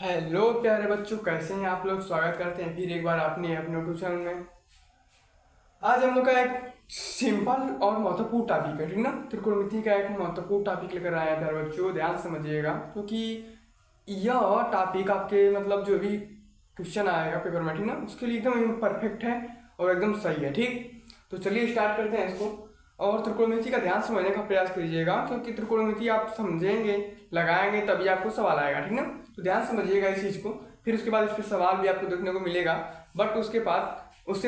Hello प्यारे बच्चों, कैसे हैं आप लोग। स्वागत करते हैं फिर एक बार अपने ट्यूशन में। आज हम लोग का एक सिंपल और महत्वपूर्ण टॉपिक है, ठीक ना। त्रिकोणमिति का एक महत्वपूर्ण टॉपिक लेकर आए हैं प्यारे बच्चों, ध्यान से समझिएगा क्योंकि यह टॉपिक आपके मतलब जो भी क्वेश्चन आएगा पेपर में, ठीक ना, उसके लिए एकदम परफेक्ट है और एकदम सही है। ठीक, तो चलिए स्टार्ट करते हैं इसको। और त्रिकोणमिति का ध्यान समझने का प्रयास कीजिएगा क्योंकि त्रिकोणमिति आप समझेंगे, लगाएंगे, तभी आपको सवाल आएगा, ठीक ना। तो ध्यान समझिएगा इस चीज़ को, फिर उसके बाद इस पर सवाल भी आपको देखने को मिलेगा। बट उससे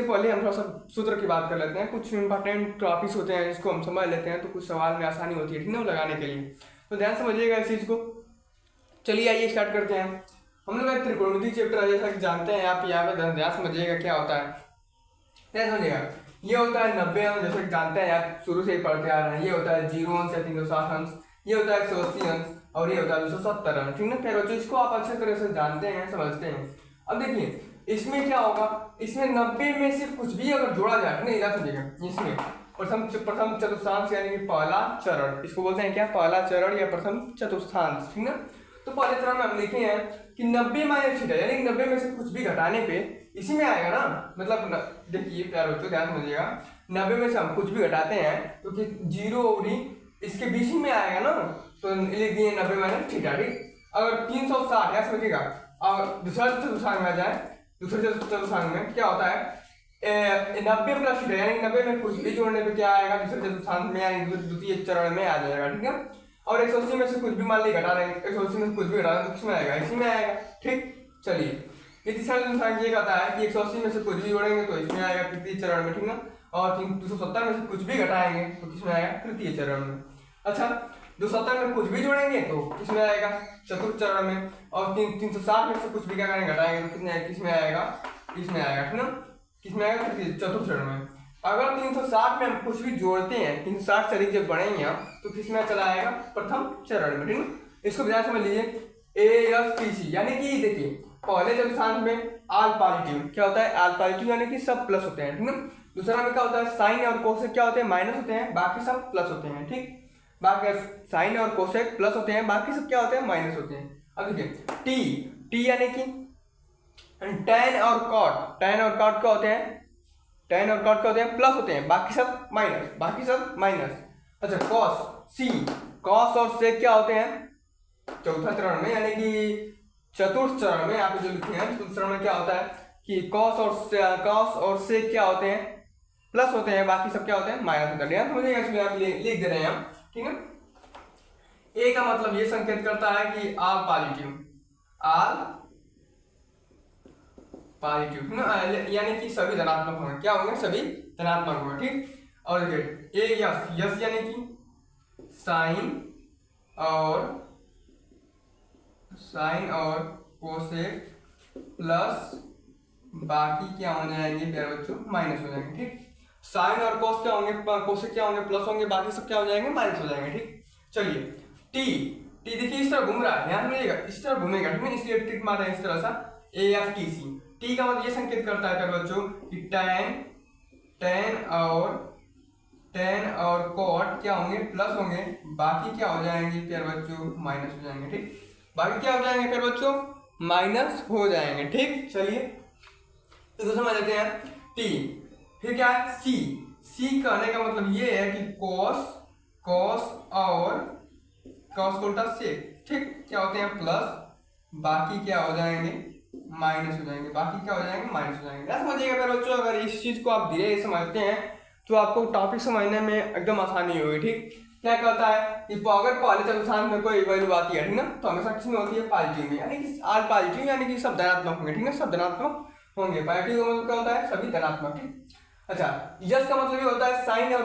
पहले हम थोड़ा सा सूत्र की बात कर लेते हैं। कुछ इंपॉर्टेंट टॉपिक्स होते हैं जिसको हम समझ लेते हैं तो कुछ सवाल में आसानी होती है, ठीक ना, लगाने के लिए। तो ध्यान समझिएगा इस चीज़ को। चलिए आइए स्टार्ट करते हैं। हम लोग त्रिकोणमिति चैप्टर जैसा कि जानते हैं आप, यहाँ पे ध्यान समझिएगा क्या होता है। ध्यान समझिएगा, ये होता है 90 अंश, जैसे कि जानते हैं आप शुरू से ही पढ़ते आ रहे हैं। ये होता है 0 अंश या 360 अंश, ये होता है 180 अंश और ये होता है 270 अंश, ठीक ना। फिर बच्चों इसको आप अच्छे तरह से जानते हैं, समझते हैं। अब देखिए इसमें क्या होगा, इसमें 90 में से कुछ भी अगर जोड़ा जाए, नहीं याद समझिएगा, इसमें प्रथम चतुर्थांश यानी कि पहला चरण, इसको बोलते हैं क्या, पहला चरण या प्रथम चतुर्थांश, ठीक ना। तो पहले चरण में हम लिखे हैं कि 90 माइनस थीटा, यानी कि 90 में से कुछ भी घटाने पे इसी में आएगा ना। मतलब देखिए प्यारे बच्चों ध्यान समझिएगा, 90 में से हम कुछ भी घटाते हैं तो कि 0 और इसके बीच ही में आएगा ना, तो लिख दिए 90 माइनस थीटा। ठीक, अगर 360 याद समझिएगा, और दूसरा चतुर्थांश में आ जाए, दूसरे चतुर्थांश में क्या होता है 90 प्लस थीटा, यानी 90 में कुछ भी जोड़ने पे क्या आएगा, दूसरे चतुर्थांश में यानी द्वितीय चरण में आ जाएगा, ठीक है। और 180 में से कुछ भी मान ली घटा रहे हैं, 180 में से कुछ भी घटा रहे हैं तो किसमें आएगा, इसी में आएगा। ठीक, चलिए ये तीसरा चतुर्थांश ये कहता है कि 180 में से कुछ भी जोड़ेंगे तो इसमें आएगा तृतीय चरण में, ठीक ना। और 270 में से कुछ भी घटाएंगे तो किसमें आएगा, तृतीय चरण में। अच्छा, 270 में कुछ भी जोड़ेंगे तो किसमें आएगा, चतुर्थ चरण में। और 360 में से कुछ भी क्या करेंगे, घटाएंगे तो किसमें आएगा, इसमें आएगा, ठीक ना। किसमें आएगा, चतुर्थ चरण में। अगर 360 में हम कुछ भी जोड़ते हैं, 360 से अधिक जब बढ़ेंगे तो किसमें चला आएगा, प्रथम चरण में, ठीक ना। इसको ध्यान समझ लीजिए, AFTC यानी कि देखिए पहले चतुर्थांश में आल पॉजिटिव क्या होता है, आल पॉजिटिव यानी कि सब प्लस होते हैं, ठीक ना। दूसरा में क्या होता है, साइन और कोसेक क्या होते हैं, माइनस होते हैं, बाकी सब प्लस होते हैं। ठीक, बाकी साइन और कोसेक प्लस होते हैं, बाकी सब क्या होते हैं, माइनस होते हैं। अब देखिए टी यानी कि टेन और कॉट, टेन और कॉट क्या होते हैं, टेन और कॉट क्या होते हैं, प्लस होते हैं, बाकी सब माइनस, बाकी सब माइनस। अच्छा, कॉस सी, कॉस और सेक क्या होते हैं, चौथा चरण में यानी कि चतुर्थ चरण में आप जो लिखे हैं, चतुर्थ चरण में क्या होता है कि कॉस और सेक क्या होते हैं, प्लस होते हैं, बाकी सब क्या होते हैं, माइनस होते हैं। समझिएगा, इसमें आप लिख दे रहे हैं हम, ठीक है। ए का मतलब ये संकेत करता है कि आल पॉजिटिव, आल पॉजिटिव ना, यानी कि सभी धनात्मक होंगे, क्या होंगे, सभी धनात्मक होंगे। ठीक, और देखिए ए यस यानी कि साइन और कोसेक प्लस बाकी क्या हो जाएंगे प्यारे बच्चों, माइनस हो जाएंगे। ठीक, साइन और कोस क्या होंगे, कोसेक क्या होंगे, प्लस होंगे, बाकी सब क्या हो जाएंगे, माइनस हो जाएंगे। ठीक, चलिए टी देखिए इस तरह घूम रहा है, ध्यान रखिएगा, इस तरह घूमेगा, ठीक है, इसलिए टिक मार रहे हैं इस तरह सा, AFTC। टी का मतलब ये संकेत करता है प्यारे बच्चों कि टेन और कॉट क्या होंगे, प्लस होंगे, बाकी क्या हो जाएंगे प्यारे बच्चों, माइनस हो जाएंगे। ठीक, बाकी क्या हो जाएंगे प्यारे बच्चों, माइनस हो जाएंगे। ठीक, चलिए तो समझ लेते हैं टी। फिर क्या है सी कहने का मतलब ये है कि कॉस को उल्टा सेक, ठीक, क्या होते हैं, प्लस, बाकी क्या हो जाएंगे, माइनस हो जाएंगे, बाकी क्या हो जाएंगे, माइनस हो जाएंगे। समझिएगा मेरे बच्चों, अगर इस चीज को आप धीरे समझते हैं तो आपको टॉपिक समझने में एकदम आसानी होगी। ठीक, क्या कहता है कि अगर पहले चतुर्थांश में कोई वैल्यू आती है, ठीक ना, तो हमेशा किसमें होती है, पॉजिटिव में, यानी कि आल पॉजिटिव यानी कि सब धनात्मक होंगे, ठीक है, सब धनात्मक होंगे। पॉजिटिव का मतलब क्या होता है, सभी धनात्मक। ठीक, अच्छा, यस का मतलब ये होता है साइन और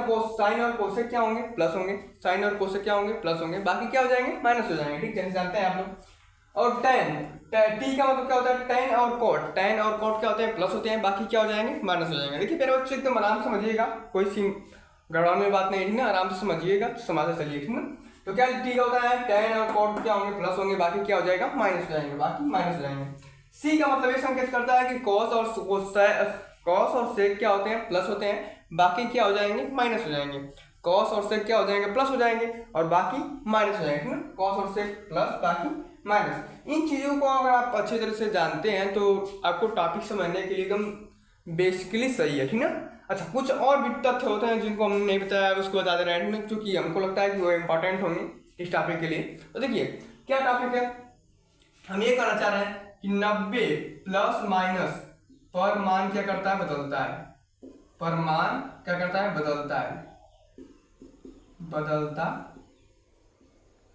कोसेक क्या होंगे, प्लस होंगे, साइन और कोसेक क्या होंगे, प्लस होंगे, बाकी क्या हो जाएंगे, माइनस हो जाएंगे। ठीक, जैसे जानते हैं आप लोग। और टी का मतलब क्या होता है, टेन और कॉट क्या होते हैं, प्लस होते हैं, बाकी क्या हो जाएंगे, माइनस हो जाएंगे। देखिए मेरे बच्चे एकदम आराम से समझिएगा, कोई सी गड़बड़ में बात नहीं है, ठीक ना, आराम से समझिएगा, समझते चलिए, ठीक ना। तो क्या टी का होता है, टेन और कॉट क्या होंगे, प्लस होंगे, बाकी क्या हो जाएगा, माइनस हो जाएंगे, बाकी माइनस हो जाएंगे। सी का मतलब ये संकेत करता है कि कॉस और सेक क्या होते हैं, प्लस होते हैं, बाकी क्या हो जाएंगे, माइनस हो जाएंगे। कॉस और सेक क्या हो जाएंगे, प्लस हो जाएंगे और बाकी माइनस हो जाएंगे, ठीक ना, कॉस और सेक प्लस, बाकी माइनस। इन चीज़ों को अगर आप अच्छे तरह से जानते हैं तो आपको टॉपिक समझने के लिए एकदम बेसिकली सही है, ठीक ना। अच्छा, कुछ और भी तथ्य होते हैं जिनको हमने नहीं बताया, उसको बता दे रहे हैं क्योंकि हमको लगता है कि वो इंपॉर्टेंट होंगे इस टॉपिक के लिए। तो देखिए क्या टॉपिक है, हम ये कहना चाह रहे हैं कि 90 प्लस माइनस पर मान क्या करता है, बदलता है। पर मान क्या करता है, बदलता है, बदलता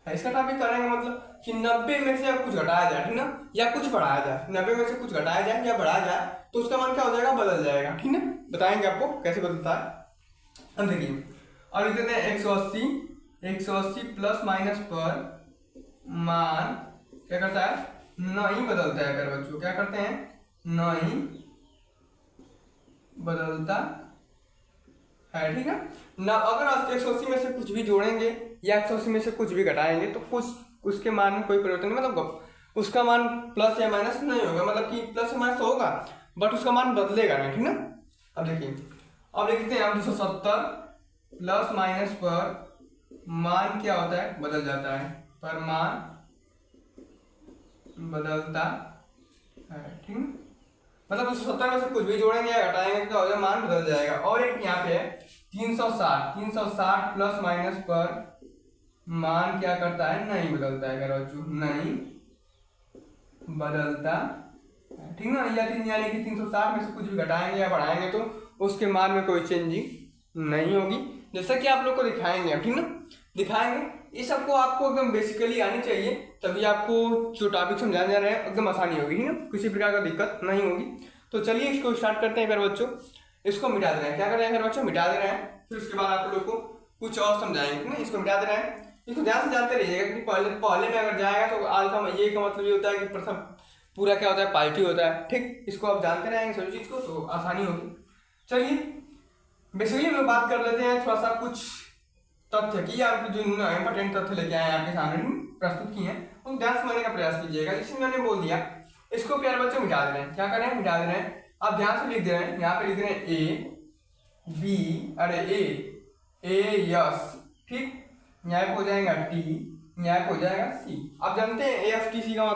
है। इसका टॉपिक करेंगे मतलब कि 90 में से कुछ घटाया जाए, ठीक ना, या कुछ बढ़ाया जाए। 90 में से कुछ घटाया जाए या बढ़ाया जाए तो उसका मान क्या हो जाएगा, बदल जाएगा, ठीक ना। बताएंगे आपको कैसे बदलता है। अब देखिए, और लिख देते हैं 180 प्लस माइनस पर मान क्या करता है, नहीं बदलता है। अगर बच्चों क्या करते हैं, नहीं बदलता है, ठीक है ना। अगर 180 में से कुछ भी जोड़ेंगे या 180 में से कुछ भी घटाएंगे तो कुछ उसके मान में कोई परिवर्तन नहीं, मतलब उसका मान प्लस या माइनस नहीं होगा, मतलब कि प्लस या माइनस होगा बट उसका मान बदलेगा नहीं, ठीक ना। अब देखिए, अब लिखते हैं हम 270 प्लस माइनस पर मान क्या होता है, बदल जाता है। पर मान बदलता है, ठीक है। मतलब 270 में से कुछ भी जोड़ेंगे या घटाएंगे तो क्या मान बदल जाएगा। और एक यहाँ पे है 360 प्लस माइनस पर मान क्या करता है, नहीं बदलता है। अगर नहीं बदलता, ठीक ना। यानी कि 360 में से कुछ भी घटाएंगे या बढ़ाएंगे तो उसके मान में कोई चेंजिंग नहीं होगी, जैसा कि आप लोग को दिखाएंगे, ठीक ना, दिखाएंगे। ये सबको आपको एकदम बेसिकली आनी चाहिए, तभी आपको जो टॉपिक समझाने जा रहे हैं एकदम आसानी होगी, ठीक ना, किसी प्रकार का दिक्कत नहीं होगी। तो चलिए इसको स्टार्ट करते हैं। अगर बच्चों इसको मिटा दे रहे हैं, क्या कर रहे हैं अगर बच्चों, मिटा दे रहे हैं। फिर उसके बाद आप लोग को कुछ और समझाएंगे, ठीक ना। इसको मिटा दे रहे हैं, इसको ध्यान से जानते रहिएगा क्योंकि पहले में अगर जाएगा तो अल्फा में ये का मतलब ये होता है कि प्रथम पूरा क्या होता है, पार्टी होता है, ठीक। इसको आप जानते रहेंगे सभी चीज को तो आसानी होगी। चलिए बेसिकली हम लोग बात कर लेते हैं थोड़ा सा कुछ तथ्य की, आप जो इंपॉर्टेंट तथ्य लेके आए हैं आपके सामने प्रस्तुत किए हैं उन ध्यान समझने का प्रयास कीजिएगा। जैसे मैंने बोल दिया, इसको प्यारे बच्चों मिटा दे रहे हैं, क्या कर रहे हैं, मिटा दे रहे हैं। आप ध्यान से लिख दे रहे हैं, यहाँ पे लिख दे रहे हैं ए बी, अरे ए यस, ठीक, यहाँ पे हो जाएगा टी, यहाँ पे हो जाएगा सी। आप जानते हैं AFTC का मतलब